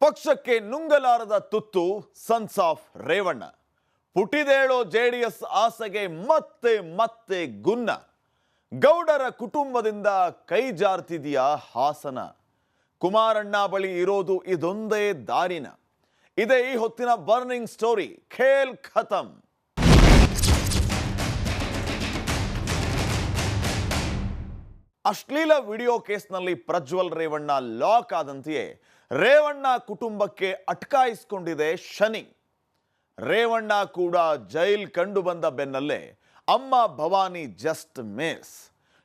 ಪಕ್ಷಕ್ಕೆ ನುಂಗಲಾರದ ತುತ್ತು sons of Revanna. ಪುಟಿದೇಳೋ JDS ಆಸೆಗೆ ಮತ್ತೆ ಮತ್ತೆ ಗುನ್ನ. ಗೌಡರ ಕುಟುಂಬದಿಂದ ಕೈ ಜಾರ್ತಿದೆಯಾ ಹಾಸನ. ಕುಮಾರಣ್ಣ ಬಳಿ ಇರೋದು ಇದೊಂದೇ ದಾರಿನ. ಇದೇ ಈ ಹೊತ್ತಿನ ಬರ್ನಿಂಗ್ ಸ್ಟೋರಿ. ಖೇಲ್ ಖತಮ್. ಅಶ್ಲೀಲ ವಿಡಿಯೋ ಕೇಸ್ನಲ್ಲಿ ಪ್ರಜ್ವಲ್ ರೇವಣ್ಣ ಲಾಕ್ ಆದಂತೆಯೇ ರೇವಣ್ಣ ಕುಟುಂಬಕ್ಕೆ ಅಟ್ಕಾಯಿಸಿಕೊಂಡಿದೆ ಶನಿ. ರೇವಣ್ಣ ಕೂಡ ಜೈಲ್ ಕಂಡು ಬಂದ ಬೆನ್ನಲ್ಲೇ ಅಮ್ಮ ಭವಾನಿ ಜಸ್ಟ್ ಮಿಸ್.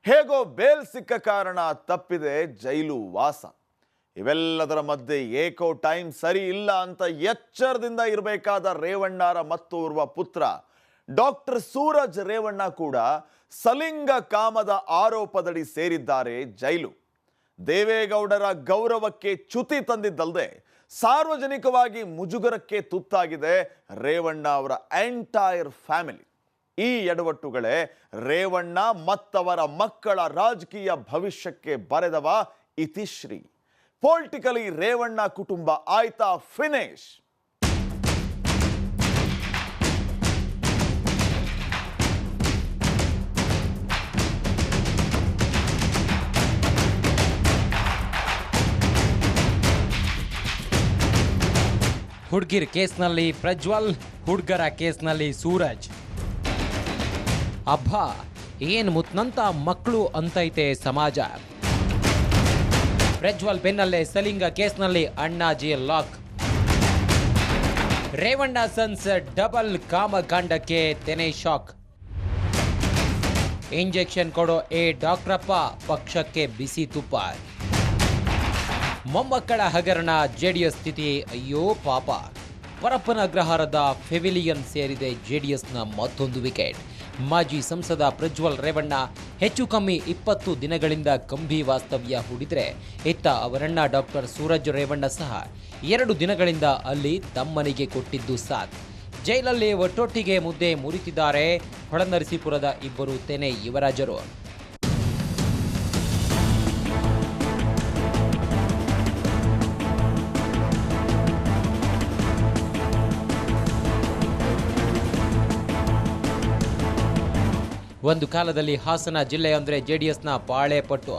ಹೇಗೋ ಬೇಲ್ ಸಿಕ್ಕ ಕಾರಣ ತಪ್ಪಿದೆ ಜೈಲು ವಾಸ. ಇವೆಲ್ಲದರ ಮಧ್ಯೆ ಏಕೋ ಟೈಮ್ ಸರಿ ಇಲ್ಲ ಅಂತ ಎಚ್ಚರದಿಂದ ಇರಬೇಕಾದ ರೇವಣ್ಣರ ಮತ್ತೋರ್ವ ಪುತ್ರ ಡಾಕ್ಟರ್ ಸೂರಜ್ ರೇವಣ್ಣ ಕೂಡ ಸಲಿಂಗ ಕಾಮದ ಆರೋಪದಡಿ ಸೇರಿದ್ದಾರೆ ಜೈಲು. ದೇವೇಗೌಡರ ಗೌರವಕ್ಕೆ ಚ್ಯುತಿ ತಂದಿದ್ದಲ್ಲದೆ ಸಾರ್ವಜನಿಕವಾಗಿ ಮುಜುಗರಕ್ಕೆ ತುತ್ತಾಗಿದೆ ರೇವಣ್ಣ ಅವರ ಎಂಟೈರ್ ಫ್ಯಾಮಿಲಿ. ಈ ಎಡವಟ್ಟುಗಳೇ ರೇವಣ್ಣ ಮತ್ತವರ ಮಕ್ಕಳ ರಾಜಕೀಯ ಭವಿಷ್ಯಕ್ಕೆ ಬರೆದವ ಇತಿಶ್ರೀ. ಪೊಲಿಟಿಕಲಿ ರೇವಣ್ಣ ಕುಟುಂಬ ಆಯ್ತಾ ಫಿನಿಶ್. ಹುಡುಗಿರ್ ಕೇಸ್ನಲ್ಲಿ ಪ್ರಜ್ವಲ್, ಹುಡುಗರ ಕೇಸ್ನಲ್ಲಿ ಸೂರಜ್. ಅಬ್ಬಾ, ಏನ್ ಮುತ್ನಂತ ಮಕ್ಕಳು ಅಂತೈತೆ ಸಮಾಜ. ಪ್ರಜ್ವಲ್ ಬೆನ್ನಲ್ಲೇ ಸಲಿಂಗ ಕೇಸ್ನಲ್ಲಿ Annaji lock. Revanna sons double ಕಾಮಕಾಂಡಕ್ಕೆ ತೆನೆ ಶಾಕ್. ಇಂಜೆಕ್ಷನ್ ಕೊಡೋ ಡಾಕ್ಟ್ರಪ್ಪ ಪಕ್ಷಕ್ಕೆ ಬಿಸಿ ತುಪ್ಪ. ಮೊಮ್ಮಕ್ಕಳ ಹಗರಣ, ಜೆಡಿಎಸ್ ಸ್ಥಿತಿ ಅಯ್ಯೋ ಪಾಪ. ಪರಪ್ಪನ ಅಗ್ರಹಾರದ ಪೆವಿಲಿಯನ್ ಸೇರಿದೆ ಜೆಡಿಎಸ್ನ ಮತ್ತೊಂದು ವಿಕೆಟ್. ಮಾಜಿ ಸಂಸದ ಪ್ರಜ್ವಲ್ ರೇವಣ್ಣ ಹೆಚ್ಚು ಕಮ್ಮಿ 20 ದಿನಗಳಿಂದ ಕಂಬಿ ವಾಸ್ತವ್ಯ ಹೂಡಿದ್ರೆ, ಇತ್ತ ಅವರಣ್ಣ ಡಾಕ್ಟರ್ ಸೂರಜ್ ರೇವಣ್ಣ ಸಹ 2 ದಿನಗಳಿಂದ ಅಲ್ಲಿ ತಮ್ಮನಿಗೆ ಕೊಟ್ಟಿದ್ದು ಸಾಥ್. ಜೈಲಲ್ಲಿ ಒಟ್ಟೊಟ್ಟಿಗೆ ಮುದ್ದೆ ಮುರಿತಿದ್ದಾರೆ ಹೊಳೆನರಸೀಪುರದ ಇಬ್ಬರು ತೆನೆ ಯುವರಾಜರು. ಒಂದು ಕಾಲದಲ್ಲಿ ಹಾಸನ ಜಿಲ್ಲೆ ಅಂದರೆ ಜೆಡಿಎಸ್ನ ಪಾಳೆಪಟ್ಟು.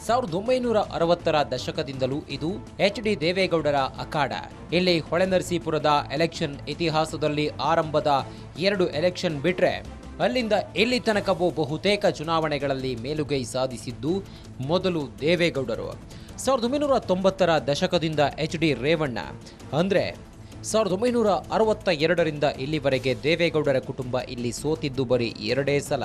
1960ರ ದಶಕದಿಂದಲೂ ಇದು ಎಚ್.ಡಿ. ದೇವೇಗೌಡರ ಅಖಾಡ. ಇಲ್ಲಿ ಹೊಳೆನರಸೀಪುರದ ಎಲೆಕ್ಷನ್ ಇತಿಹಾಸದಲ್ಲಿ ಆರಂಭದ 2 ಎಲೆಕ್ಷನ್ ಬಿಟ್ರೆ ಅಲ್ಲಿಂದ ಇಲ್ಲಿ ತನಕವೂ ಬಹುತೇಕ ಚುನಾವಣೆಗಳಲ್ಲಿ ಮೇಲುಗೈ ಸಾಧಿಸಿದ್ದು ಮೊದಲು ದೇವೇಗೌಡರು. 1990ರ ದಶಕದಿಂದ ಎಚ್.ಡಿ. ರೇವಣ್ಣ ಅಂದರೆ 1962ರಿಂದ ಇಲ್ಲಿವರೆಗೆ ದೇವೇಗೌಡರ ಕುಟುಂಬ ಇಲ್ಲಿ ಸೋತಿದ್ದು ಬರೀ 2 ಸಲ.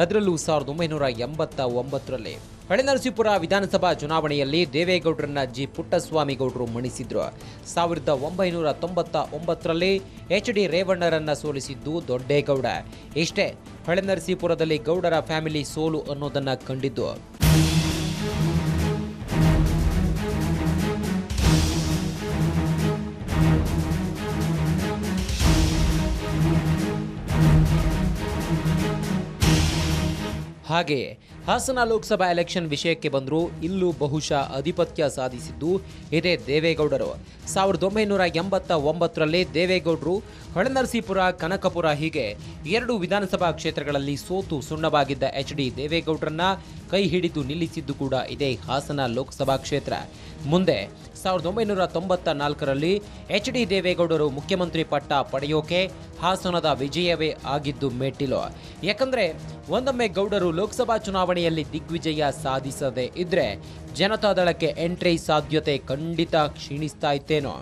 ಅದರಲ್ಲೂ 1989ರಲ್ಲಿ ಹೊಳೆನರಸೀಪುರ ವಿಧಾನಸಭಾ ಚುನಾವಣೆಯಲ್ಲಿ ದೇವೇಗೌಡರನ್ನ ಜಿ ಪುಟ್ಟಸ್ವಾಮಿ ಗೌಡರು ಮಣಿಸಿದ್ರು. 1999ರಲ್ಲಿ ಎಚ್.ಡಿ. ರೇವಣ್ಣರನ್ನ ಸೋಲಿಸಿದ್ದು ದೊಡ್ಡೇಗೌಡ. ಇಷ್ಟೇ ಹೊಳೆನರಸೀಪುರದಲ್ಲಿ ಗೌಡರ ಫ್ಯಾಮಿಲಿ ಸೋಲು ಅನ್ನೋದನ್ನ ಕಂಡಿದ್ದು. ಹಾಗೆಯೇ ಹಾಸನ ಲೋಕಸಭಾ ಎಲೆಕ್ಷನ್ ವಿಷಯಕ್ಕೆ ಬಂದರೂ ಇಲ್ಲೂ ಬಹುಶಃ ಆಧಿಪತ್ಯ ಸಾಧಿಸಿದ್ದು ಇದೇ ದೇವೇಗೌಡರು. 1989ರಲ್ಲಿ ದೇವೇಗೌಡರು ಹೊಳೆನರಸೀಪುರ, ಕನಕಪುರ ಹೀಗೆ 2 ವಿಧಾನಸಭಾ ಕ್ಷೇತ್ರಗಳಲ್ಲಿ ಸೋತು ಸುಣ್ಣವಾಗಿದ್ದ ಎಚ್.ಡಿ. ದೇವೇಗೌಡರನ್ನ ಕೈ ಹಿಡಿದು ನಿಲ್ಲಿಸಿದ್ದು ಕೂಡ ಇದೇ ಹಾಸನ ಲೋಕಸಭಾ ಕ್ಷೇತ್ರ. ಮುಂದೆ 1994ರಲ್ಲಿ ಎಚ್.ಡಿ. ದೇವೇಗೌಡರು ಮುಖ್ಯಮಂತ್ರಿ ಪಟ್ಟ ಪಡೆಯೋಕೆ ಹಾಸನದ ವಿಜಯವೇ ಆಗಿದ್ದು ಮೆಟ್ಟಿಲು. ಯಾಕಂದ್ರೆ ಒಂದೊಮ್ಮೆ ಗೌಡರು ಲೋಕಸಭಾ ಚುನಾವಣೆಯಲ್ಲಿ ದಿಗ್ವಿಜಯ ಸಾಧಿಸದೆ ಇದ್ರೆ ಜನತಾದಳಕ್ಕೆ ಎಂಟ್ರಿ ಸಾಧ್ಯತೆ ಖಂಡಿತ ಕ್ಷೀಣಿಸ್ತಾ ಇತ್ತೇನೋ.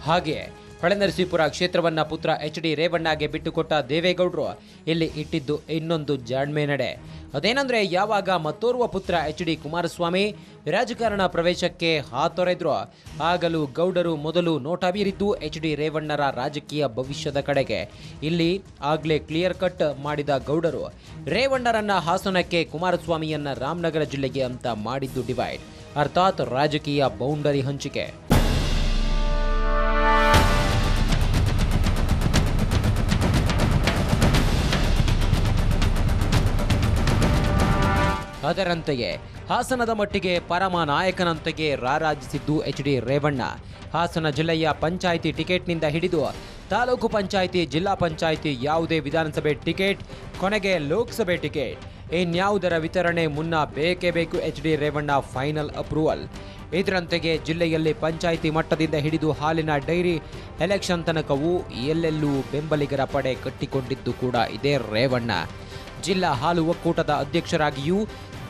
ಹಾಗೆ ಹೊಳೆನರಸೀಪುರ ಕ್ಷೇತ್ರವನ್ನ ಪುತ್ರ ಎಚ್.ಡಿ. ರೇವಣ್ಣಗೆ ಬಿಟ್ಟುಕೊಟ್ಟ ದೇವೇಗೌಡರು ಇಲ್ಲಿ ಇಟ್ಟಿದ್ದು ಇನ್ನೊಂದು ಜಾಣ್ಮೆ ನಡೆ. ಅದೇನಂದ್ರೆ, ಯಾವಾಗ ಮತ್ತೋರ್ವ ಪುತ್ರ ಎಚ್.ಡಿ. ಕುಮಾರಸ್ವಾಮಿ ರಾಜಕಾರಣ ಪ್ರವೇಶಕ್ಕೆ ಹಾತೊರೆದ್ರು, ಆಗಲೂ ಗೌಡರು ಮೊದಲು ನೋಟ ಬೀರಿದ್ದು ಎಚ್.ಡಿ. ರೇವಣ್ಣರ ರಾಜಕೀಯ ಭವಿಷ್ಯದ ಕಡೆಗೆ. ಇಲ್ಲಿ ಆಗ್ಲೇ ಕ್ಲಿಯರ್ ಕಟ್ ಮಾಡಿದ ಗೌಡರು ರೇವಣ್ಣರನ್ನ ಹಾಸನಕ್ಕೆ, ಕುಮಾರಸ್ವಾಮಿಯನ್ನ ರಾಮನಗರ ಜಿಲ್ಲೆಗೆ ಅಂತ ಮಾಡಿದ್ದು ಡಿವೈಡ್, ಅರ್ಥಾತ್ ರಾಜಕೀಯ ಬೌಂಡರಿ ಹಂಚಿಕೆ. ಅದರಂತೆಯೇ ಹಾಸನದ ಮಟ್ಟಿಗೆ ಪರಮ ನಾಯಕನಂತೆಯೇ ರಾರಾಜಿಸಿದ್ದು ಎಚ್.ಡಿ. ರೇವಣ್ಣ. ಹಾಸನ ಜಿಲ್ಲೆಯ ಪಂಚಾಯಿತಿ ಟಿಕೆಟ್ನಿಂದ ಹಿಡಿದು ತಾಲೂಕು ಪಂಚಾಯಿತಿ, ಜಿಲ್ಲಾ ಪಂಚಾಯಿತಿ, ಯಾವುದೇ ವಿಧಾನಸಭೆ ಟಿಕೆಟ್, ಕೊನೆಗೆ ಲೋಕಸಭೆ ಟಿಕೆಟ್ ಇನ್ಯಾವುದರ ವಿತರಣೆ ಮುನ್ನ ಬೇಕೇ ಬೇಕು ಎಚ್.ಡಿ. Revanna final approval. ಇದರಂತೆಯೇ ಜಿಲ್ಲೆಯಲ್ಲಿ ಪಂಚಾಯಿತಿ ಮಟ್ಟದಿಂದ ಹಿಡಿದು ಹಾಲಿನ ಡೈರಿ ಎಲೆಕ್ಷನ್ ತನಕವೂ ಎಲ್ಲೆಲ್ಲೂ ಬೆಂಬಲಿಗರ ಪಡೆ ಕಟ್ಟಿಕೊಂಡಿದ್ದು ಕೂಡ ಇದೇ ರೇವಣ್ಣ. ಜಿಲ್ಲಾ ಹಾಲು ಒಕ್ಕೂಟದ ಅಧ್ಯಕ್ಷರಾಗಿಯೂ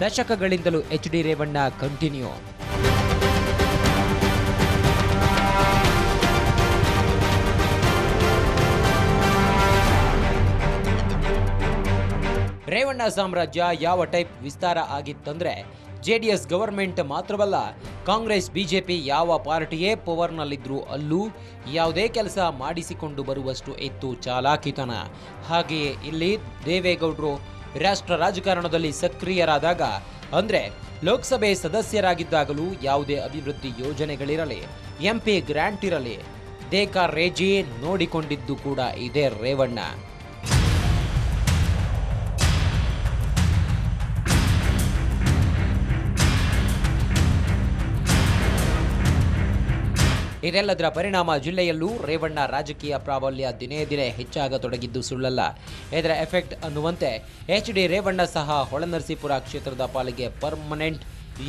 ದಶಕಗಳಿಂದಲೂ ಎಚ್.ಡಿ. ರೇವಣ್ಣ ಕಂಟಿನ್ಯೂ. ರೇವಣ್ಣ ಸಾಮ್ರಾಜ್ಯ ಯಾವ ಟೈಪ್ ವಿಸ್ತಾರ ಆಗಿತ್ತಂದ್ರೆ ಜೆಡಿಎಸ್ ಗವರ್ಮೆಂಟ್ ಮಾತ್ರವಲ್ಲ, ಕಾಂಗ್ರೆಸ್, ಬಿಜೆಪಿ ಯಾವ ಪಾರ್ಟಿಯೇ ಪವರ್ನಲ್ಲಿದ್ರೂ ಅಲ್ಲೂ ಯಾವುದೇ ಕೆಲಸ ಮಾಡಿಸಿಕೊಂಡು ಬರುವಷ್ಟು ಇತ್ತು ಚಾಲಾಕಿತನ. ಹಾಗೆಯೇ ಇಲ್ಲಿ ದೇವೇಗೌಡರು ರಾಷ್ಟ್ರ ರಾಜಕಾರಣದಲ್ಲಿ ಸಕ್ರಿಯರಾದಾಗ, ಅಂದ್ರೆ ಲೋಕಸಭೆ ಸದಸ್ಯರಾಗಿದ್ದಾಗಲೂ ಯಾವುದೇ ಅಭಿವೃದ್ಧಿ ಯೋಜನೆಗಳಿರಲಿ, ಎಂಪಿ ಗ್ರಾಂಟ್ ಇರಲಿ, ದೇಕ ರೇಜಿ ನೋಡಿಕೊಂಡಿದ್ದು ಕೂಡ ಇದೇ ರೇವಣ್ಣ. ಇದೆಲ್ಲದರ ಪರಿಣಾಮ ಜಿಲ್ಲೆಯಲ್ಲೂ ರೇವಣ್ಣ ರಾಜಕೀಯ ಪ್ರಾಬಲ್ಯ ದಿನೇ ದಿನೇ ಹೆಚ್ಚಾಗತೊಡಗಿದ್ದು ಸುಳ್ಳಲ್ಲ. ಇದರ ಎಫೆಕ್ಟ್ ಅನ್ನುವಂತೆ ಎಚ್.ಡಿ. ರೇವಣ್ಣ ಸಹ ಹೊಳೆನರಸೀಪುರ ಕ್ಷೇತ್ರದ ಪಾಲಿಗೆ ಪರ್ಮನೆಂಟ್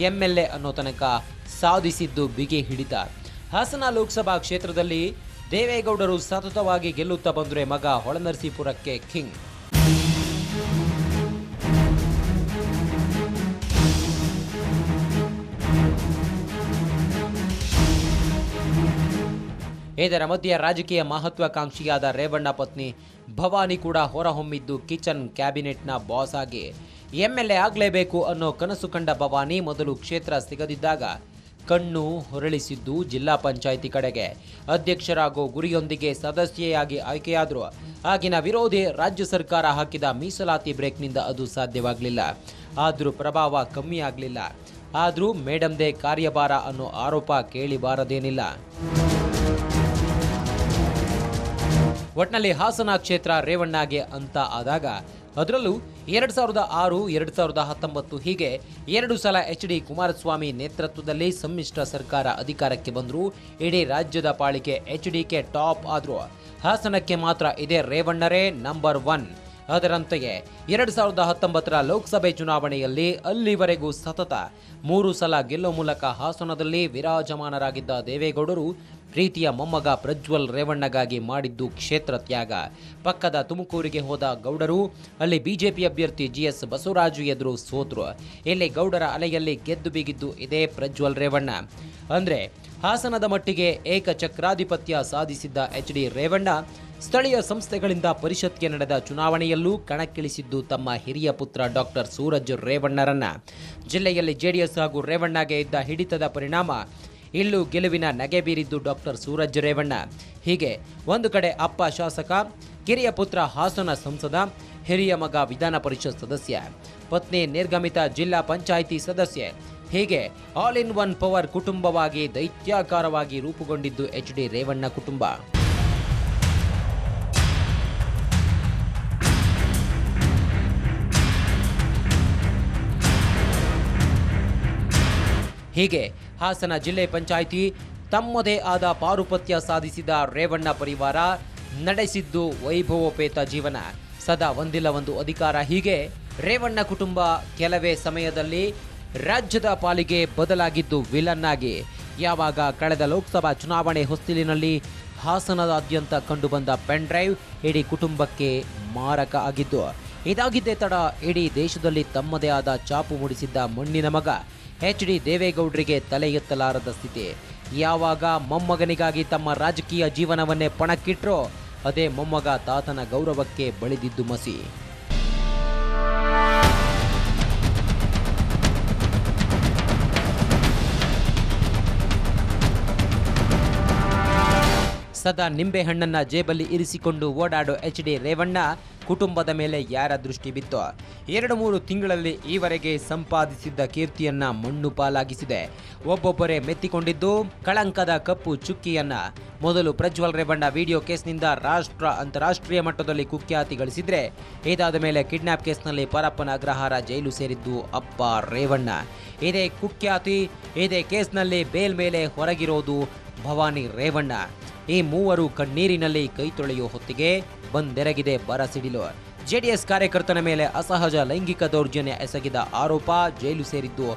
ಎಂಎಲ್ಎ ಅನ್ನೋ ತನಕ ಸಾಧಿಸಿದ್ದು ಬಿಗಿ ಹಿಡಿತ. ಹಾಸನ ಲೋಕಸಭಾ ಕ್ಷೇತ್ರದಲ್ಲಿ ದೇವೇಗೌಡರು ಸತತವಾಗಿ ಗೆಲ್ಲುತ್ತಾ ಬಂದರೆ ಮಗ ಹೊಳೆನರಸೀಪುರಕ್ಕೆ ಕಿಂಗ್. ಇದರ ಮಧ್ಯೆ ರಾಜಕೀಯ ಮಹತ್ವಾಕಾಂಕ್ಷಿಯಾದ ರೇವಣ್ಣ ಪತ್ನಿ ಭವಾನಿ ಕೂಡ ಹೊರಹೊಮ್ಮಿದ್ದು ಕಿಚನ್ ಕ್ಯಾಬಿನೆಟ್ನ ಬಾಸ್ ಆಗಿ. ಎಂಎಲ್ಎ ಆಗಲೇಬೇಕು ಅನ್ನೋ ಕನಸು ಕಂಡ ಭವಾನಿ ಮೊದಲು ಕ್ಷೇತ್ರ ಸಿಗದಿದ್ದಾಗ ಕಣ್ಣು ಹೊರಳಿಸಿದ್ದು ಜಿಲ್ಲಾ ಪಂಚಾಯಿತಿ ಕಡೆಗೆ. ಅಧ್ಯಕ್ಷರಾಗೋ ಗುರಿಯೊಂದಿಗೆ ಸದಸ್ಯೆಯಾಗಿ ಆಯ್ಕೆಯಾದರೂ ಆಗಿನ ವಿರೋಧಿ ರಾಜ್ಯ ಸರ್ಕಾರ ಹಾಕಿದ ಮೀಸಲಾತಿ ಬ್ರೇಕ್ನಿಂದ ಅದು ಸಾಧ್ಯವಾಗಲಿಲ್ಲ. ಆದರೂ ಪ್ರಭಾವ ಕಮ್ಮಿ ಆಗಲಿಲ್ಲ. ಆದರೂ ಮೇಡಮ್ದೇ ಕಾರ್ಯಭಾರ ಅನ್ನೋ ಆರೋಪ ಕೇಳಿ ಬಾರದೇನಿಲ್ಲ. ಒಟ್ನಲ್ಲಿ ಹಾಸನ ಕ್ಷೇತ್ರ ರೇವಣ್ಣಗೆ ಅಂತ ಆದಾಗ, ಅದರಲ್ಲೂ 2006, 2019 ಹೀಗೆ 2 ಸಲ ಎಚ್.ಡಿ. ಕುಮಾರಸ್ವಾಮಿ ನೇತೃತ್ವದಲ್ಲಿ ಸಮ್ಮಿಶ್ರ ಸರ್ಕಾರ ಅಧಿಕಾರಕ್ಕೆ ಬಂದರೂ ಇಡೀ ರಾಜ್ಯದ ಪಾಲಿಕೆ ಎಚ್.ಡಿ.ಕೆ ಟಾಪ್ ಆದರೂ ಹಾಸನಕ್ಕೆ ಮಾತ್ರ ಇದೇ ರೇವಣ್ಣರೇ ನಂಬರ್ 1. ಅದರಂತೆಯೇ 2019ರ ಲೋಕಸಭೆ ಚುನಾವಣೆಯಲ್ಲಿ ಅಲ್ಲಿವರೆಗೂ ಸತತ 3 ಸಲ ಗೆಲ್ಲುವ ಮೂಲಕ ಹಾಸನದಲ್ಲಿ ವಿರಾಜಮಾನರಾಗಿದ್ದ ದೇವೇಗೌಡರು ಪ್ರೀತಿಯ ಮೊಮ್ಮಗ ಪ್ರಜ್ವಲ್ ರೇವಣ್ಣಗಾಗಿ ಮಾಡಿದ್ದು ಕ್ಷೇತ್ರ ತ್ಯಾಗ. ಪಕ್ಕದ ತುಮಕೂರಿಗೆ ಹೋದ ಗೌಡರು ಅಲ್ಲಿ ಬಿಜೆಪಿ ಅಭ್ಯರ್ಥಿ ಜಿಎಸ್ ಬಸವರಾಜು ಎದುರು ಸೋತರು. ಇಲ್ಲಿ ಗೌಡರ ಅಲೆಯಲ್ಲಿ ಗೆದ್ದು ಬಿಗಿದ್ದು ಇದೇ ಪ್ರಜ್ವಲ್ ರೇವಣ್ಣ. ಅಂದ್ರೆ ಹಾಸನದ ಮಟ್ಟಿಗೆ ಏಕಚಕ್ರಾಧಿಪತ್ಯ ಸಾಧಿಸಿದ್ದ ಎಚ್.ಡಿ. ರೇವಣ್ಣ ಸ್ಥಳೀಯ ಸಂಸ್ಥೆಗಳಿಂದ ಪರಿಷತ್ಗೆ ನಡೆದ ಚುನಾವಣೆಯಲ್ಲೂ ಕಣಕ್ಕಿಳಿಸಿದ್ದು ತಮ್ಮ ಹಿರಿಯ ಪುತ್ರ ಡಾಕ್ಟರ್ ಸೂರಜ್ ರೇವಣ್ಣರನ್ನ. ಜಿಲ್ಲೆಯಲ್ಲಿ ಜೆಡಿಎಸ್ ಹಾಗೂ ರೇವಣ್ಣಗೆ ಇದ್ದ ಹಿಡಿತದ ಪರಿಣಾಮ ಇಲ್ಲೂ ಗೆಲುವಿನ ನಗೆ ಬೀರಿದ್ದು ಡಾಕ್ಟರ್ ಸೂರಜ್ ರೇವಣ್ಣ. ಹೀಗೆ ಒಂದು ಕಡೆ ಅಪ್ಪ ಶಾಸಕ, ಕಿರಿಯ ಪುತ್ರ ಹಾಸನ ಸಂಸದ, ಹಿರಿಯ ಮಗ ವಿಧಾನ ಪರಿಷತ್ ಸದಸ್ಯ, ಪತ್ನಿ ನಿರ್ಗಮಿತ ಜಿಲ್ಲಾ ಪಂಚಾಯಿತಿ ಸದಸ್ಯೆ, ಹೀಗೆ ಆಲ್ ಇನ್ ಒನ್ ಪವರ್ ಕುಟುಂಬವಾಗಿ ದೈತ್ಯಾಕಾರವಾಗಿ ರೂಪುಗೊಂಡಿದ್ದು ಎಚ್.ಡಿ. ರೇವಣ್ಣ ಕುಟುಂಬ. ಹೀಗೆ ಹಾಸನ ಜಿಲ್ಲೆ ಪಂಚಾಯಿತಿ ತಮ್ಮದೇ ಆದ ಪಾರುಪತ್ಯ ಸಾಧಿಸಿದ ರೇವಣ್ಣ ಪರಿವಾರ ನಡೆಸಿದ್ದು ವೈಭವೋಪೇತ ಜೀವನ. ಸದಾ ಒಂದಿಲ್ಲ ಒಂದು ಅಧಿಕಾರ. ಹೀಗೆ ರೇವಣ್ಣ ಕುಟುಂಬ ಕೆಲವೇ ಸಮಯದಲ್ಲಿ ರಾಜ್ಯದ ಪಾಲಿಗೆ ಬದಲಾಗಿದ್ದು ವಿಲನ್ ಆಗಿ. ಯಾವಾಗ ಕಳೆದ ಲೋಕಸಭಾ ಚುನಾವಣೆ ಹೊಸ್ತಿಲಿನಲ್ಲಿ ಹಾಸನದಾದ್ಯಂತ ಕಂಡುಬಂದ ಪೆನ್ ಡ್ರೈವ್ ಇಡೀ ಕುಟುಂಬಕ್ಕೆ ಮಾರಕ ಆಗಿದ್ದು, ಇದಾಗಿದ್ದೇ ತಡ ಇಡೀ ದೇಶದಲ್ಲಿ ತಮ್ಮದೇ ಆದ ಚಾಪು ಮೂಡಿಸಿದ್ದ ಮಣ್ಣಿನ ಮಗ ಎಚ್.ಡಿ. ದೇವೇಗೌಡರಿಗೆ ತಲೆ ಎತ್ತಲಾರದ ಸ್ಥಿತಿ. ಯಾವಾಗ ಮೊಮ್ಮಗನಿಗಾಗಿ ತಮ್ಮ ರಾಜಕೀಯ ಜೀವನವನ್ನೇ ಪಣಕ್ಕಿಟ್ರೋ ಅದೇ ಮೊಮ್ಮಗ ತಾತನ ಗೌರವಕ್ಕೆ ಬಳಿದಿದ್ದು ಮಸಿ. ಸದಾ ನಿಂಬೆಹಣ್ಣನ್ನ ಜೇಬಲ್ಲಿ ಇರಿಸಿಕೊಂಡು ಓಡಾಡೋ HD ರೇವಣ್ಣ ಕುಟುಂಬದ ಮೇಲೆ ಯಾರ ದೃಷ್ಟಿ ಬಿತ್ತೋ 2-3 ತಿಂಗಳಲ್ಲಿ ಈವರೆಗೆ ಸಂಪಾದಿಸಿದ್ದ ಕೀರ್ತಿಯನ್ನ ಮಣ್ಣು ಪಾಲಾಗಿಸಿದೆ. ಒಬ್ಬೊಬ್ಬರೇ ಮೆತ್ತಿಕೊಂಡಿದ್ದು ಕಳಂಕದ ಕಪ್ಪು ಚುಕ್ಕಿಯನ್ನ. ಮೊದಲು ಪ್ರಜ್ವಲ್ ರೇವಣ್ಣ ವಿಡಿಯೋ ಕೇಸ್ನಿಂದ ಅಂತಾರಾಷ್ಟ್ರೀಯ ಮಟ್ಟದಲ್ಲಿ ಕುಖ್ಯಾತಿ ಗಳಿಸಿದ್ರೆ, ಇದಾದ ಮೇಲೆ ಕಿಡ್ನಾಪ್ ಕೇಸ್ನಲ್ಲಿ ಪರಪ್ಪನ ಅಗ್ರಹಾರ ಜೈಲು ಸೇರಿದ್ದು ಅಪ್ಪ ರೇವಣ್ಣ. ಇದೇ ಕುಖ್ಯಾತಿ, ಇದೇ ಕೇಸ್ನಲ್ಲಿ ಬೇಲ್ ಮೇಲೆ ಹೊರಗಿರೋದು ಭವಾನಿ ರೇವಣ್ಣ. ಈ ಮೂವರು ಕಣ್ಣೀರಿನಲ್ಲಿ ಕೈ ತೊಳೆಯೋ ಹೊತ್ತಿಗೆ ಬಂದೆರಗಿದೆ ಬರ ಸಿಡಿಲು. ಜೆಡಿಎಸ್ ಕಾರ್ಯಕರ್ತನ ಮೇಲೆ ಅಸಹಜ ಲೈಂಗಿಕ ದೌರ್ಜನ್ಯ ಎಸಗಿದ ಆರೋಪ, ಜೈಲು ಸೇರಿದ್ದು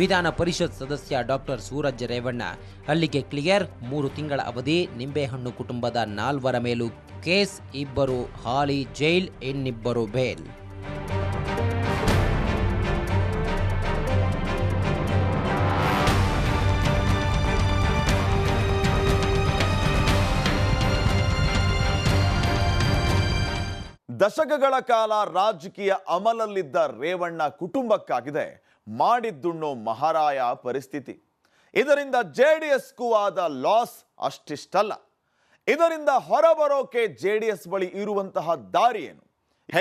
ವಿಧಾನ ಪರಿಷತ್ ಸದಸ್ಯ ಡಾಕ್ಟರ್ ಸೂರಜ್ ರೇವಣ್ಣ. ಅಲ್ಲಿಗೆ ಕ್ಲಿಯರ್, 3 ತಿಂಗಳ ಅವಧಿ. ನಿಂಬೆಹಣ್ಣು ಕುಟುಂಬದ 4 ಮೇಲೂ ಕೇಸ್, 2 ಹಾಲಿ ಜೈಲ್, ಇನ್ನಿಬ್ಬರು ಬೇಲ್. ದಶಕಗಳ ಕಾಲ ರಾಜಕೀಯ ಅಮಲಲ್ಲಿದ್ದ ರೇವಣ್ಣ ಕುಟುಂಬಕ್ಕಾಗಿದೆ ಮಾಡಿದ್ದುಣ್ಣೋ ಮಹಾರಾಯ ಪರಿಸ್ಥಿತಿ. ಇದರಿಂದ JDSಗೂ ಆದ ಲಾಸ್ ಅಷ್ಟಿಷ್ಟಲ್ಲ. ಇದರಿಂದ ಹೊರಬರೋಕೆ JDS ಬಳಿ ಇರುವಂತಹ ದಾರಿ ಏನು?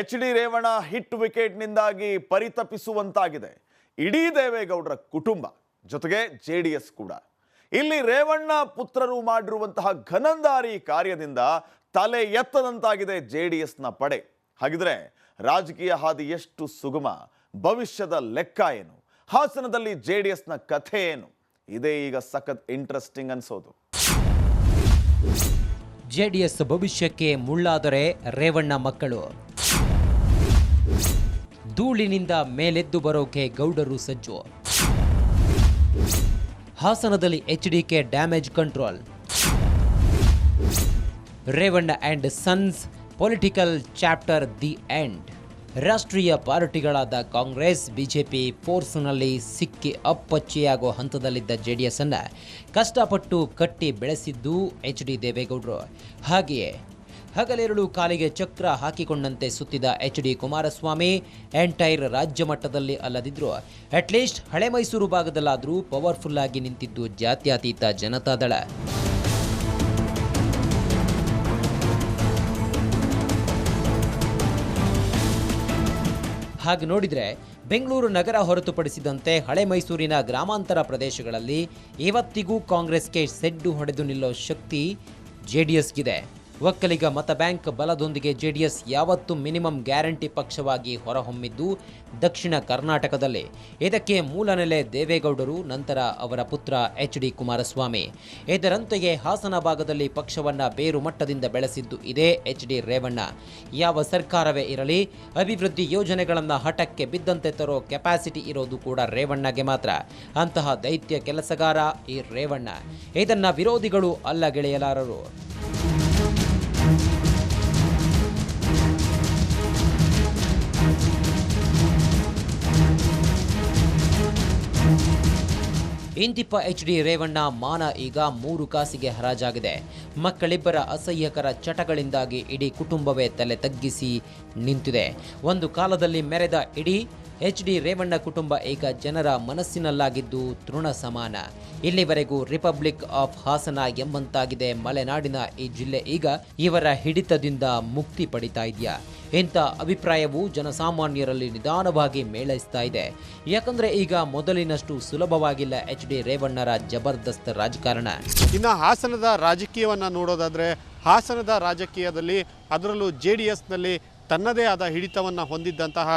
HD ರೇವಣ್ಣ ಹಿಟ್ ವಿಕೆಟ್ನಿಂದಾಗಿ ಪರಿತಪಿಸುವಂತಾಗಿದೆ ಇಡೀ ದೇವೇಗೌಡರ ಕುಟುಂಬ, ಜೊತೆಗೆ JDS ಕೂಡ. ಇಲ್ಲಿ ರೇವಣ್ಣ ಪುತ್ರರು ಮಾಡಿರುವಂತಹ ಘನಂದಾರಿ ಕಾರ್ಯದಿಂದ ತಲೆ ಎತ್ತದಂತಾಗಿದೆ JDSನ ಪಡೆ. ಹಾಗಿದ್ರೆ ರಾಜಕೀಯ ಹಾದಿ ಎಷ್ಟು ಸುಗಮ? ಭವಿಷ್ಯದ ಲೆಕ್ಕ ಏನು? ಹಾಸನದಲ್ಲಿ JDSನ ಕಥೆ ಏನು? ಇದೇ ಈಗ ಸಖತ್ ಇಂಟ್ರೆಸ್ಟಿಂಗ್ ಅನ್ಸೋದು. JDS ಭವಿಷ್ಯಕ್ಕೆ ಮುಳ್ಳಾದರೆ ರೇವಣ್ಣ ಮಕ್ಕಳು. ಧೂಳಿನಿಂದ ಮೇಲೆದ್ದು ಬರೋಕೆ ಗೌಡರು ಸಜ್ಜು. ಹಾಸನದಲ್ಲಿ HDK damage control. Revanna and sons political chapter the end. ರಾಷ್ಟ್ರೀಯ ಪಾರ್ಟಿಗಳಾದ ಕಾಂಗ್ರೆಸ್, ಬಿಜೆಪಿ ಫೋರ್ಸ್ನಲ್ಲಿ ಸಿಕ್ಕಿ ಅಪ್ಪಚ್ಚಿಯಾಗೋ ಹಂತದಲ್ಲಿದ್ದ JDS ಅನ್ನ ಕಷ್ಟಪಟ್ಟು ಕಟ್ಟಿ ಬೆಳೆಸಿದ್ದು HD ದೇವೇಗೌಡರು. ಹಾಗೆಯೇ ಹಗಲಿರುಳು ಕಾಲಿಗೆ ಚಕ್ರ ಹಾಕಿಕೊಂಡಂತೆ ಸುತ್ತಿದ HD ಕುಮಾರಸ್ವಾಮಿ ಎಂಟೈರ್ ರಾಜ್ಯ ಮಟ್ಟದಲ್ಲಿ ಅಲ್ಲದಿದ್ರು ಅಟ್ಲೀಸ್ಟ್ ಹಳೆ ಮೈಸೂರು ಭಾಗದಲ್ಲಾದರೂ ಪವರ್ಫುಲ್ ಆಗಿ ನಿಂತಿದ್ದು ಜಾತ್ಯತೀತ ಜನತಾದಳ. ಹಾಗೆ ನೋಡಿದರೆ ಬೆಂಗಳೂರು ನಗರ ಹೊರತುಪಡಿಸಿದಂತೆ ಹಳೆ ಮೈಸೂರಿನ ಗ್ರಾಮಾಂತರ ಪ್ರದೇಶಗಳಲ್ಲಿ ಇವತ್ತಿಗೂ ಕಾಂಗ್ರೆಸ್ಗೆ ಸೆಡ್ಡು ಹೊಡೆದು ನಿಲ್ಲೋ ಶಕ್ತಿ JDSಗಿದೆ. ಒಕ್ಕಲಿಗ ಮತ ಬ್ಯಾಂಕ್ ಬಲದೊಂದಿಗೆ JDS ಯಾವತ್ತೂ ಮಿನಿಮಮ್ ಗ್ಯಾರಂಟಿ ಪಕ್ಷವಾಗಿ ಹೊರಹೊಮ್ಮಿದ್ದು ದಕ್ಷಿಣ ಕರ್ನಾಟಕದಲ್ಲಿ. ಇದಕ್ಕೆ ಮೂಲ ನೆಲೆ ದೇವೇಗೌಡರು, ನಂತರ ಅವರ ಪುತ್ರ HD ಕುಮಾರಸ್ವಾಮಿ. ಇದರಂತೆಯೇ ಹಾಸನ ಭಾಗದಲ್ಲಿ ಪಕ್ಷವನ್ನ ಬೇರು ಮಟ್ಟದಿಂದ ಬೆಳೆಸಿದ್ದು ಇದೇ HD ರೇವಣ್ಣ. ಯಾವ ಸರ್ಕಾರವೇ ಇರಲಿ, ಅಭಿವೃದ್ಧಿ ಯೋಜನೆಗಳನ್ನು ಹಠಕ್ಕೆ ಬಿದ್ದಂತೆ ತರೋ ಕೆಪಾಸಿಟಿ ಇರೋದು ಕೂಡ ರೇವಣ್ಣಗೆ ಮಾತ್ರ. ಅಂತಹ ದೈತ್ಯ ಕೆಲಸಗಾರ ಈ ರೇವಣ್ಣ. ಇದನ್ನ ವಿರೋಧಿಗಳು ಅಲ್ಲಗೆಳೆಯಲಾರರು. ಇಂತಿಪ್ಪ HD ರೇವಣ್ಣ ಮಾನ ಈಗ 3 ಕಾಸಿಗೆ ಹರಾಜಾಗಿದೆ. ಮಕ್ಕಳಿಬ್ಬರ ಅಸಹ್ಯಕರ ಚಟಗಳಿಂದಾಗಿ ಇಡೀ ಕುಟುಂಬವೇ ತಲೆ ತಗ್ಗಿಸಿ ನಿಂತಿದೆ. ಒಂದು ಕಾಲದಲ್ಲಿ ಮೆರೆದ ಇಡೀ HD ರೇವಣ್ಣ ಕುಟುಂಬ ಈಗ ಜನರ ಮನಸ್ಸಿನಲ್ಲಾಗಿದ್ದು ತೃಣ ಸಮಾನ. ಇಲ್ಲಿವರೆಗೂ ರಿಪಬ್ಲಿಕ್ ಆಫ್ ಹಾಸನ ಎಂಬಂತಾಗಿದೆ ಮಲೆನಾಡಿನ ಈ ಜಿಲ್ಲೆ. ಈಗ ಇವರ ಹಿಡಿತದಿಂದ ಮುಕ್ತಿ ಪಡಿತಾ ಇದೆಯಾ? ಇಂಥ ಅಭಿಪ್ರಾಯವು ಜನಸಾಮಾನ್ಯರಲ್ಲಿ ನಿಧಾನವಾಗಿ ಮೇಳೈಸ್ತಾ ಇದೆ. ಯಾಕಂದ್ರೆ ಈಗ ಮೊದಲಿನಷ್ಟು ಸುಲಭವಾಗಿಲ್ಲ HD ರೇವಣ್ಣರ ಜಬರ್ದಸ್ತ್ ರಾಜಕಾರಣ. ಇನ್ನು ಹಾಸನದ ರಾಜಕೀಯವನ್ನ ನೋಡೋದಾದ್ರೆ, ಹಾಸನದ ರಾಜಕೀಯದಲ್ಲಿ ಅದರಲ್ಲೂ JDSನಲ್ಲಿ ತನ್ನದೇ ಆದ ಹಿಡಿತವನ್ನು ಹೊಂದಿದ್ದಂತಹ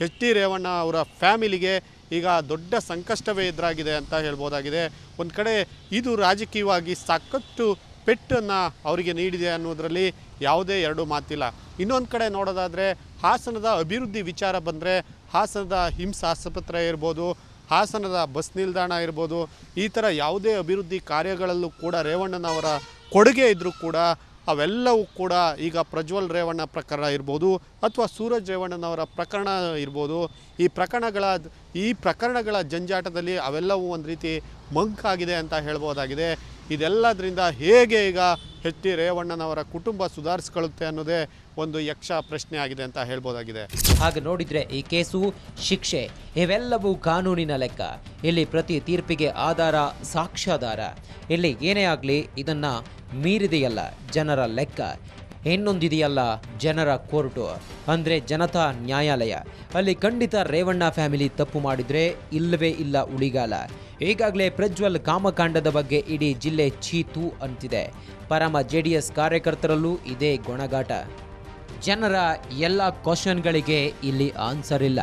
HD ರೇವಣ್ಣ ಅವರ ಫ್ಯಾಮಿಲಿಗೆ ಈಗ ದೊಡ್ಡ ಸಂಕಷ್ಟವೇ ಎದುರಾಗಿದೆ ಅಂತ ಹೇಳ್ಬೋದಾಗಿದೆ. ಒಂದು ಕಡೆ ಇದು ರಾಜಕೀಯವಾಗಿ ಸಾಕಷ್ಟು ಪೆಟ್ಟನ್ನು ಅವರಿಗೆ ನೀಡಿದೆ ಅನ್ನೋದರಲ್ಲಿ ಯಾವುದೇ ಎರಡು ಮಾತಿಲ್ಲ. ಇನ್ನೊಂದು ಕಡೆ ನೋಡೋದಾದರೆ ಹಾಸನದ ಅಭಿವೃದ್ಧಿ ವಿಚಾರ ಬಂದರೆ, ಹಾಸನದ ಹಿಮ್ಸ್ ಆಸ್ಪತ್ರೆ ಇರ್ಬೋದು, ಹಾಸನದ ಬಸ್ ನಿಲ್ದಾಣ ಇರ್ಬೋದು, ಈ ಥರ ಯಾವುದೇ ಅಭಿವೃದ್ಧಿ ಕಾರ್ಯಗಳಲ್ಲೂ ಕೂಡ ರೇವಣ್ಣನವರ ಕೊಡುಗೆ ಇದ್ದರೂ ಕೂಡ ಅವೆಲ್ಲವೂ ಕೂಡ ಈಗ ಪ್ರಜ್ವಲ್ ರೇವಣ್ಣ ಪ್ರಕರಣ ಇರ್ಬೋದು ಅಥವಾ ಸೂರಜ್ ರೇವಣ್ಣನವರ ಪ್ರಕರಣ ಇರ್ಬೋದು, ಈ ಪ್ರಕರಣಗಳ ಜಂಜಾಟದಲ್ಲಿ ಅವೆಲ್ಲವೂ ಒಂದು ರೀತಿ ಮಂಕಾಗಿದೆ ಅಂತ ಹೇಳ್ಬೋದಾಗಿದೆ. ಇದೆಲ್ಲದರಿಂದ ಹೇಗೆ ಈಗ HD ರೇವಣ್ಣನವರ ಕುಟುಂಬ ಸುಧಾರಿಸ್ಕೊಳ್ಳುತ್ತೆ ಅನ್ನೋದೇ ಒಂದು ಯಕ್ಷ ಪ್ರಶ್ನೆ ಆಗಿದೆ ಅಂತ ಹೇಳ್ಬೋದಾಗಿದೆ. ಹಾಗೆ ನೋಡಿದರೆ ಈ ಕೇಸು, ಶಿಕ್ಷೆ ಇವೆಲ್ಲವೂ ಕಾನೂನಿನ ಲೆಕ್ಕ. ಇಲ್ಲಿ ಪ್ರತಿ ತೀರ್ಪಿಗೆ ಆಧಾರ, ಸಾಕ್ಷ್ಯಾಧಾರ. ಇಲ್ಲಿ ಏನೇ ಆಗಲಿ ಇದನ್ನು ಮೀರಿದೆಯಲ್ಲ ಜನರ ಲೆಕ್ಕ, ಇನ್ನೊಂದಿದೆಯಲ್ಲ ಜನರ ಕೋರ್ಟು ಅಂದರೆ ಜನತಾ ನ್ಯಾಯಾಲಯ. ಅಲ್ಲಿ ಖಂಡಿತ ರೇವಣ್ಣ ಫ್ಯಾಮಿಲಿ ತಪ್ಪು ಮಾಡಿದರೆ ಇಲ್ಲವೇ ಇಲ್ಲ ಉಳಿಗಾಲ. ಈಗಾಗಲೇ ಪ್ರಜ್ವಲ್ ಕಾಮಕಾಂಡದ ಬಗ್ಗೆ ಇಡೀ ಜಿಲ್ಲೆ ಚೀತು ಅಂತಿದೆ. ಪರಮ JDS ಕಾರ್ಯಕರ್ತರಲ್ಲೂ ಇದೇ ಗೊಣಗಾಟ. ಜನರ ಎಲ್ಲ ಕ್ವಶನ್ಗಳಿಗೆ ಇಲ್ಲಿ ಆನ್ಸರ್ ಇಲ್ಲ.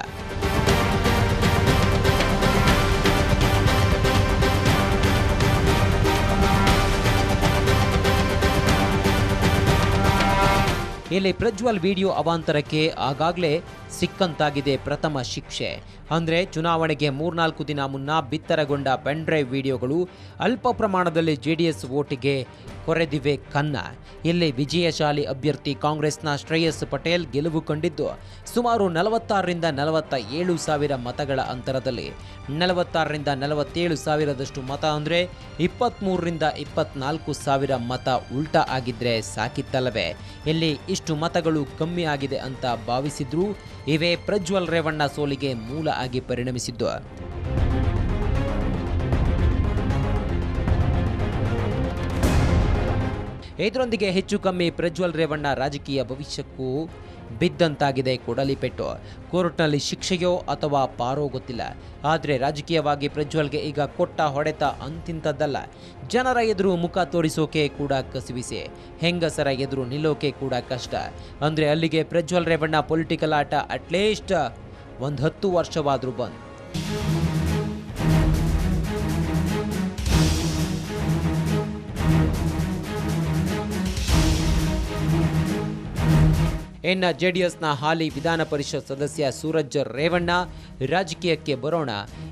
ಇಲ್ಲಿ ಪ್ರಜ್ವಲ್ ವಿಡಿಯೋ ಅವಾಂತರಕ್ಕೆ ಆಗಾಗಲೇ ಸಿಕ್ಕಂತಾಗಿದೆ ಪ್ರಥಮ ಶಿಕ್ಷೆ. ಅಂದರೆ ಚುನಾವಣೆಗೆ 3-4 ದಿನ ಮುನ್ನ ಬಿತ್ತರಗೊಂಡ ಪೆನ್ಡ್ರೈವ್ ವಿಡಿಯೋಗಳು ಅಲ್ಪ ಪ್ರಮಾಣದಲ್ಲಿ JDS ವೋಟಿಗೆ ಕೊರೆದಿವೆ ಕನ್ನ. ಇಲ್ಲಿ ವಿಜಯಶಾಲಿ ಅಭ್ಯರ್ಥಿ ಕಾಂಗ್ರೆಸ್ನ ಶ್ರೇಯಸ್ ಪಟೇಲ್ ಗೆಲುವು ಕಂಡಿದ್ದು ಸುಮಾರು 46ರಿಂದ 47 ಸಾವಿರ ಮತಗಳ ಅಂತರದಲ್ಲಿ. 46ರಿಂದ 47 ಸಾವಿರದಷ್ಟು ಮತ ಅಂದರೆ 23ರಿಂದ 24 ಸಾವಿರ ಮತ ಉಲ್ಟಾ ಆಗಿದ್ರೆ ಸಾಕಿತ್ತಲ್ಲವೇ. ಇಲ್ಲಿ ಇಷ್ಟು ಮತಗಳು ಕಮ್ಮಿ ಆಗಿದೆ ಅಂತ ಭಾವಿಸಿದ್ರು ಇವೇ ಪ್ರಜ್ವಲ್ ರೇವಣ್ಣ ಸೋಲಿಗೆ ಮೂಲ ಆಗಿ ಪರಿಣಮಿಸಿದ್ದು. ಇದರೊಂದಿಗೆ ಹೆಚ್ಚು ಕಮ್ಮಿ ಪ್ರಜ್ವಲ್ ರೇವಣ್ಣ ರಾಜಕೀಯ ಭವಿಷ್ಯಕ್ಕೂ ಬಿದ್ದಂತಾಗಿದೆ ಕೊಡಲಿಪೆಟ್ಟು. ಕೋರ್ಟ್ನಲ್ಲಿ ಶಿಕ್ಷೆಯೋ ಅಥವಾ ಪಾರೋ ಗೊತ್ತಿಲ್ಲ. ಆದರೆ ರಾಜಕೀಯವಾಗಿ ಪ್ರಜ್ವಲ್ಗೆ ಈಗ ಕೊಟ್ಟ ಹೊಡೆತ ಅಂತಿಂತದ್ದಲ್ಲ. ಜನರ ಎದುರು ಮುಖ ತೋರಿಸೋಕೆ ಕೂಡ ಕಸಿವಿಸಿ, ಹೆಂಗಸರ ಎದುರು ನಿಲ್ಲೋಕೆ ಕೂಡ ಕಷ್ಟ. ಅಂದರೆ ಅಲ್ಲಿಗೆ ಪ್ರಜ್ವಲ್ ರೇವಣ್ಣ ಪೊಲಿಟಿಕಲ್ ಆಟ ಅಟ್ಲೀಸ್ಟ್ 10 ವರ್ಷವಾದರೂ ಬಂದ್. ಇನ್ನು JDSನ ಹಾಲಿ ವಿಧಾನ ಪರಿಷತ್ ಸದಸ್ಯ ಸೂರಜ್ ರೇವಣ್ಣ ರಾಜಕೀಯಕ್ಕೆ ಬರೋಣ.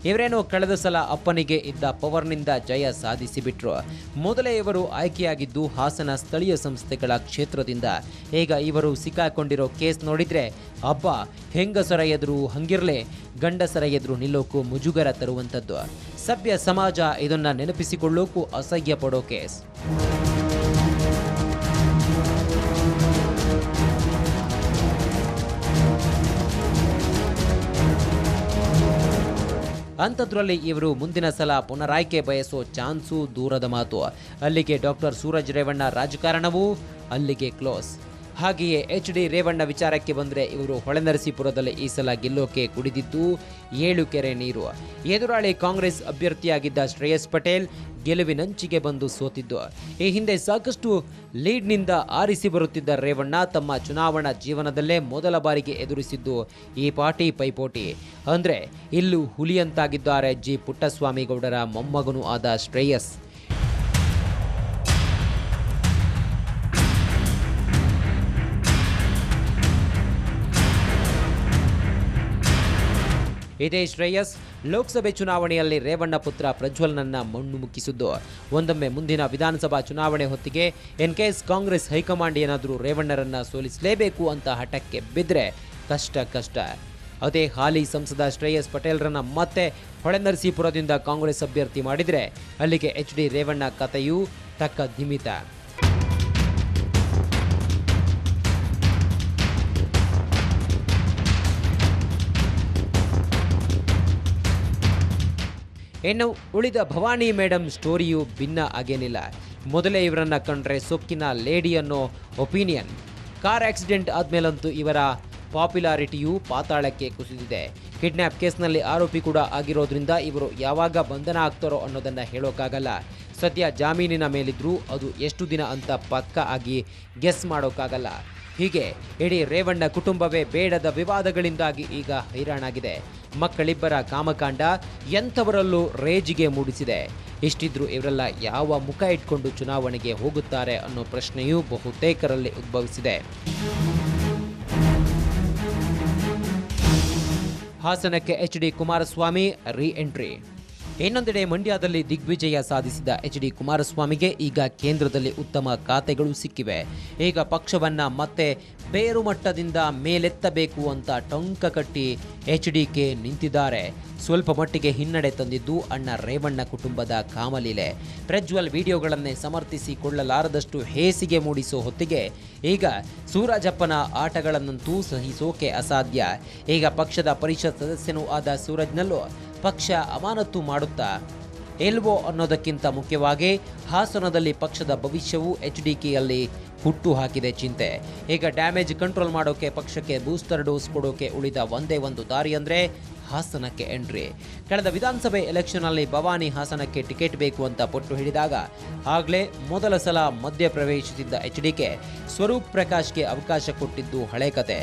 ಇವರೇನೋ ಕಳೆದ ಸಲ ಅಪ್ಪನಿಗೆ ಇದ್ದ ಪವರ್ನಿಂದ ಜಯ ಸಾಧಿಸಿಬಿಟ್ರು. ಮೊದಲೇ ಇವರು ಆಯ್ಕೆಯಾಗಿದ್ದು ಹಾಸನ ಸ್ಥಳೀಯ ಸಂಸ್ಥೆಗಳ ಕ್ಷೇತ್ರದಿಂದ. ಈಗ ಇವರು ಸಿಕ್ಕಾಕೊಂಡಿರೋ ಕೇಸ್ ನೋಡಿದ್ರೆ ಅಬ್ಬ, ಹೆಂಗಸರ ಎದುರು ಹಂಗಿರ್ಲೆ, ಗಂಡಸರ ಎದುರು ನಿಲ್ಲೋಕು ಮುಜುಗರ ತರುವಂಥದ್ದು. ಸಭ್ಯ ಸಮಾಜ ಇದನ್ನ ನೆನಪಿಸಿಕೊಳ್ಳೋಕು ಅಸಹ್ಯ ಪಡೋ ಕೇಸ್. ಅಂಥದ್ರಲ್ಲಿ ಇವರು ಮುಂದಿನ ಸಲ ಪುನರಾಯ್ಕೆ ಬಯಸೋ ಚಾನ್ಸು ದೂರದ ಮಾತು. ಅಲ್ಲಿಗೆ ಡಾಕ್ಟರ್ ಸೂರಜ್ ರೇವಣ್ಣ ರಾಜಕಾರಣವೂ ಅಲ್ಲಿಗೆ ಕ್ಲೋಸ್. ಹಾಗೆಯೇ HD ರೇವಣ್ಣ ವಿಚಾರಕ್ಕೆ ಬಂದರೆ ಇವರು ಹೊಳೆನರಸೀಪುರದಲ್ಲಿ ಈ ಸಲ ಗೆಲ್ಲೋಕೆ ಕುಡಿದಿದ್ದು 7 ಕೆರೆ ನೀರು. ಎದುರಾಳಿ ಕಾಂಗ್ರೆಸ್ ಅಭ್ಯರ್ಥಿಯಾಗಿದ್ದ ಶ್ರೇಯಸ್ ಪಟೇಲ್ ಗೆಲುವಿನಂಚಿಗೆ ಬಂದು ಸೋತಿದ್ದು. ಈ ಹಿಂದೆ ಸಾಕಷ್ಟು ಲೀಡ್ನಿಂದ ಆರಿಸಿ ಬರುತ್ತಿದ್ದ ರೇವಣ್ಣ ತಮ್ಮ ಚುನಾವಣಾ ಜೀವನದಲ್ಲೇ ಮೊದಲ ಬಾರಿಗೆ ಎದುರಿಸಿದ್ದು ಈ ಪಾಟಿ ಪೈಪೋಟಿ. ಅಂದರೆ ಇಲ್ಲೂ ಹುಲಿಯಂತಾಗಿದ್ದಾರೆ G ಪುಟ್ಟಸ್ವಾಮಿ ಗೌಡರ ಮೊಮ್ಮಗನೂ ಆದ ಶ್ರೇಯಸ್. ಇದೇ ಶ್ರೇಯಸ್ ಲೋಕಸಭೆ ಚುನಾವಣೆಯಲ್ಲಿ ರೇವಣ್ಣ ಪುತ್ರ ಪ್ರಜ್ವಲ್ನನ್ನ ಮಣ್ಣು ಮುಕ್ಕಿಸಿದ್ದು. ಒಂದೊಮ್ಮೆ ಮುಂದಿನ ವಿಧಾನಸಭಾ ಚುನಾವಣೆ ಹೊತ್ತಿಗೆ ಇನ್ಕೇಸ್ ಕಾಂಗ್ರೆಸ್ ಹೈಕಮಾಂಡ್ ಏನಾದರೂ ರೇವಣ್ಣರನ್ನ ಸೋಲಿಸಲೇಬೇಕು ಅಂತ ಹಠಕ್ಕೆ ಬಿದ್ದರೆ ಕಷ್ಟ. ಅದೇ ಹಾಲಿ ಸಂಸದ ಶ್ರೇಯಸ್ ಪಟೇಲ್ರನ್ನ ಮತ್ತೆ ಹೊಳೆನರಸೀಪುರದಿಂದ ಕಾಂಗ್ರೆಸ್ ಅಭ್ಯರ್ಥಿ ಮಾಡಿದರೆ ಅಲ್ಲಿಗೆ HD ರೇವಣ್ಣ ಕಥೆಯೂ ತಕ್ಕ ಧಿಮಿತ. ಇನ್ನು ಉಳಿದ ಭವಾನಿ ಮೇಡಮ್ ಸ್ಟೋರಿಯು ಭಿನ್ನ ಆಗೇನಿಲ್ಲ. ಮೊದಲೇ ಇವರನ್ನ ಕಂಡ್ರೆ ಸೊಕ್ಕಿನ ಲೇಡಿ ಅನ್ನೋ ಒಪಿನಿಯನ್. ಕಾರ್ ಆಕ್ಸಿಡೆಂಟ್ ಆದ್ಮೇಲಂತೂ ಇವರ ಪಾಪ್ಯುಲಾರಿಟಿಯು ಪಾತಾಳಕ್ಕೆ ಕುಸಿದಿದೆ. ಕಿಡ್ನ್ಯಾಪ್ ಕೇಸ್ನಲ್ಲಿ ಆರೋಪಿ ಕೂಡ ಆಗಿರೋದ್ರಿಂದ ಇವರು ಯಾವಾಗ ಬಂಧನ ಆಗ್ತಾರೋ ಅನ್ನೋದನ್ನ ಹೇಳೋಕ್ಕಾಗಲ್ಲ. ಸದ್ಯ ಜಾಮೀನಿನ ಮೇಲಿದ್ರೂ ಅದು ಎಷ್ಟು ದಿನ ಅಂತ ಪಕ್ಕಾ ಆಗಿ ಗೆಸ್ ಮಾಡೋಕ್ಕಾಗಲ್ಲ. ಹೀಗೆ ಇಡೀ ರೇವಣ್ಣ ಕುಟುಂಬವೇ ಬೇಡದ ವಿವಾದಗಳಿಂದಾಗಿ ಈಗ ಹೈರಾಣಾಗಿದೆ. ಮಕ್ಕಳಿಬ್ಬರ ಕಾಮಕಾಂಡ ಎಂಥವರಲ್ಲೂ ರೇಜಿಗೆ ಮೂಡಿಸಿದೆ. ಇಷ್ಟಿದ್ರೂ ಇವರೆಲ್ಲ ಯಾವ ಮುಖ ಇಟ್ಕೊಂಡು ಚುನಾವಣೆಗೆ ಹೋಗುತ್ತಾರೆ ಅನ್ನೋ ಪ್ರಶ್ನೆಯೂ ಬಹುತೇಕರಲ್ಲಿ ಉದ್ಭವಿಸಿದೆ. ಹಾಸನಕ್ಕೆ HD ಕುಮಾರಸ್ವಾಮಿ ರೀ ಎಂಟ್ರಿ. ಇನ್ನೊಂದೆಡೆ ಮಂಡ್ಯದಲ್ಲಿ ದಿಗ್ವಿಜಯ ಸಾಧಿಸಿದ HD ಕುಮಾರಸ್ವಾಮಿಗೆ ಈಗ ಕೇಂದ್ರದಲ್ಲಿ ಉತ್ತಮ ಖಾತೆಗಳು ಸಿಕ್ಕಿವೆ. ಈಗ ಪಕ್ಷವನ್ನ ಮತ್ತೆ ಬೇರು ಮಟ್ಟದಿಂದ ಮೇಲೆತ್ತಬೇಕು ಅಂತ ಟೊಂಕ ಕಟ್ಟಿ HDK ನಿಂತಿದ್ದಾರೆ. ಸ್ವಲ್ಪ ಮಟ್ಟಿಗೆ ಹಿನ್ನಡೆ ತಂದಿದ್ದು ಅಣ್ಣ ರೇವಣ್ಣ ಕುಟುಂಬದ ಕಾಮಲೀಲೆ. ಪ್ರಜ್ವಲ್ ವಿಡಿಯೋಗಳನ್ನೇ ಸಮರ್ಥಿಸಿಕೊಳ್ಳಲಾರದಷ್ಟು ಹೇಸಿಗೆ ಮೂಡಿಸೋ ಹೊತ್ತಿಗೆ ಈಗ ಸೂರಜಪ್ಪನ ಆಟಗಳನ್ನಂತೂ ಸಹಿಸೋಕೆ ಅಸಾಧ್ಯ. ಈಗ ಪಕ್ಷದ ಪರಿಷತ್ ಸದಸ್ಯನೂ ಆದ ಸೂರಜ್ನಲ್ಲೂ ಪಕ್ಷ ಅಮಾನತು ಮಾಡುತ್ತಾ ಇಲ್ವೋ ಅನ್ನೋದಕ್ಕಿಂತ ಮುಖ್ಯವಾಗಿ ಹಾಸನದಲ್ಲಿ ಪಕ್ಷದ ಭವಿಷ್ಯವು HDKಯಲ್ಲಿ ಹುಟ್ಟು ಹಾಕಿದೆ ಚಿಂತೆ. ಈಗ ಡ್ಯಾಮೇಜ್ ಕಂಟ್ರೋಲ್ ಮಾಡೋಕೆ ಪಕ್ಷಕ್ಕೆ ಬೂಸ್ಟರ್ ಡೋಸ್ ಕೊಡೋಕೆ ಉಳಿದ ಒಂದೇ ಒಂದು ದಾರಿ ಅಂದರೆ ಹಾಸನಕ್ಕೆ ಎಂಟ್ರಿ. ಕಳೆದ ವಿಧಾನಸಭೆ ಎಲೆಕ್ಷನ್ನಲ್ಲಿ ಭವಾನಿ ಹಾಸನಕ್ಕೆ ಟಿಕೆಟ್ ಬೇಕು ಅಂತ ಪಟ್ಟು ಹಿಡಿದಾಗ ಆಗಲೇ ಮೊದಲ ಸಲ ಮಧ್ಯ ಪ್ರವೇಶಿಸಿದ್ದ HDK ಸ್ವರೂಪ್ ಪ್ರಕಾಶ್ಗೆ ಅವಕಾಶ ಕೊಟ್ಟಿದ್ದು ಹಳೆ ಕತೆ.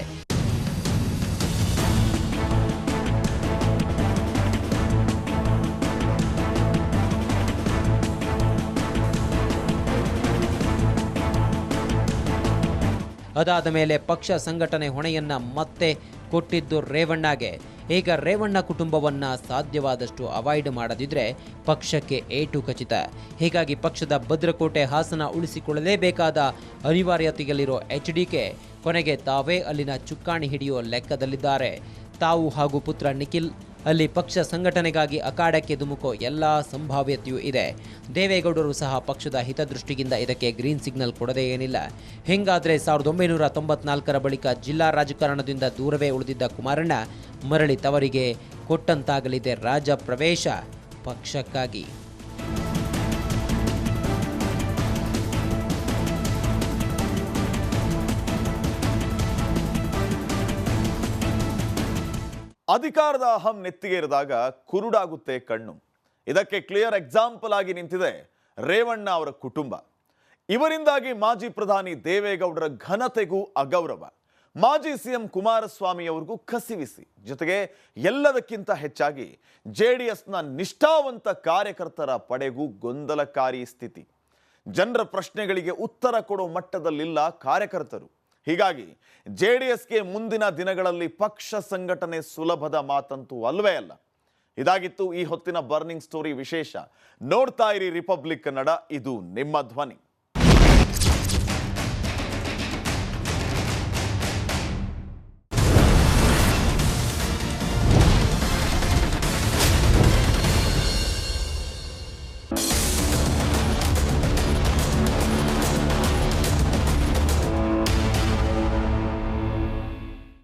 ಅದಾದ ಮೇಲೆ ಪಕ್ಷ ಸಂಘಟನೆ ಹೊಣೆಯನ್ನ ಮತ್ತೆ ಕೊಟ್ಟಿದ್ದು ರೇವಣ್ಣಗೆ. ಈಗ ರೇವಣ್ಣ ಕುಟುಂಬವನ್ನ ಸಾಧ್ಯವಾದಷ್ಟು ಅವಾಯ್ಡ್ ಮಾಡದಿದ್ರೆ ಪಕ್ಷಕ್ಕೆ ಏಟು ಖಚಿತ. ಹೀಗಾಗಿ ಪಕ್ಷದ ಭದ್ರಕೋಟೆ ಹಾಸನ ಉಳಿಸಿಕೊಳ್ಳಲೇಬೇಕಾದ ಅನಿವಾರ್ಯತೆಯಲ್ಲಿರೋ HDK ಕೊನೆಗೆ ತಾವೇ ಅಲ್ಲಿನ ಚುಕ್ಕಾಣಿ ಹಿಡಿಯೋ ಲೆಕ್ಕದಲ್ಲಿದ್ದಾರೆ. ತಾವು ಹಾಗೂ ಪುತ್ರ ನಿಖಿಲ್ ಅಲ್ಲಿ ಪಕ್ಷ ಸಂಘಟನೆಗಾಗಿ ಅಖಾಡಕ್ಕೆ ಧುಮುಕೋ ಎಲ್ಲ ಸಂಭಾವ್ಯತೆಯೂ ಇದೆ. ದೇವೇಗೌಡರು ಸಹ ಪಕ್ಷದ ಹಿತದೃಷ್ಟಿಯಿಂದ ಇದಕ್ಕೆ ಗ್ರೀನ್ ಸಿಗ್ನಲ್ ಕೊಡದೇ ಏನಿಲ್ಲ. ಹಿಂಗಾದ್ರೆ 1994ರ ಬಳಿಕ ಜಿಲ್ಲಾ ರಾಜಕಾರಣದಿಂದ ದೂರವೇ ಉಳಿದಿದ್ದ ಕುಮಾರಣ್ಣ ಮರಳಿ ತವರಿಗೆ ಕೊಟ್ಟಂತಾಗಲಿದೆ ರಾಜ ಪ್ರವೇಶ ಪಕ್ಷಕ್ಕಾಗಿ. ಅಧಿಕಾರದ ಅಹಂ ನೆತ್ತಿಗೇರಿದಾಗ ಕುರುಡಾಗುತ್ತೆ ಕಣ್ಣು. ಇದಕ್ಕೆ ಕ್ಲಿಯರ್ ಎಕ್ಸಾಂಪಲ್ ಆಗಿ ನಿಂತಿದೆ ರೇವಣ್ಣ ಅವರ ಕುಟುಂಬ. ಇವರಿಂದಾಗಿ ಮಾಜಿ ಪ್ರಧಾನಿ ದೇವೇಗೌಡರ ಘನತೆಗೂ ಅಗೌರವ, ಮಾಜಿ ಸಿಎಂ ಕುಮಾರಸ್ವಾಮಿ ಅವರಿಗೂ ಕಸಿವಿಸಿ, ಜೊತೆಗೆ ಎಲ್ಲದಕ್ಕಿಂತ ಹೆಚ್ಚಾಗಿ JDSನ ನಿಷ್ಠಾವಂತ ಕಾರ್ಯಕರ್ತರ ಪಡೆಗೂ ಗೊಂದಲಕಾರಿ ಸ್ಥಿತಿ. ಜನರ ಪ್ರಶ್ನೆಗಳಿಗೆ ಉತ್ತರ ಕೊಡೋ ಮಟ್ಟದಲ್ಲಿಲ್ಲ ಕಾರ್ಯಕರ್ತರು. ಹೀಗಾಗಿ JDSಗೆ ಮುಂದಿನ ದಿನಗಳಲ್ಲಿ ಪಕ್ಷ ಸಂಘಟನೆ ಸುಲಭದ ಮಾತಂತೂ ಅಲ್ವೇ ಅಲ್ಲ. ಇದಾಗಿತ್ತು ಈ ಹೊತ್ತಿನ ಬರ್ನಿಂಗ್ ಸ್ಟೋರಿ ವಿಶೇಷ. ನೋಡ್ತಾ ಇರಿ ರಿಪಬ್ಲಿಕ್ ಕನ್ನಡ, ಇದು ನಿಮ್ಮ ಧ್ವನಿ.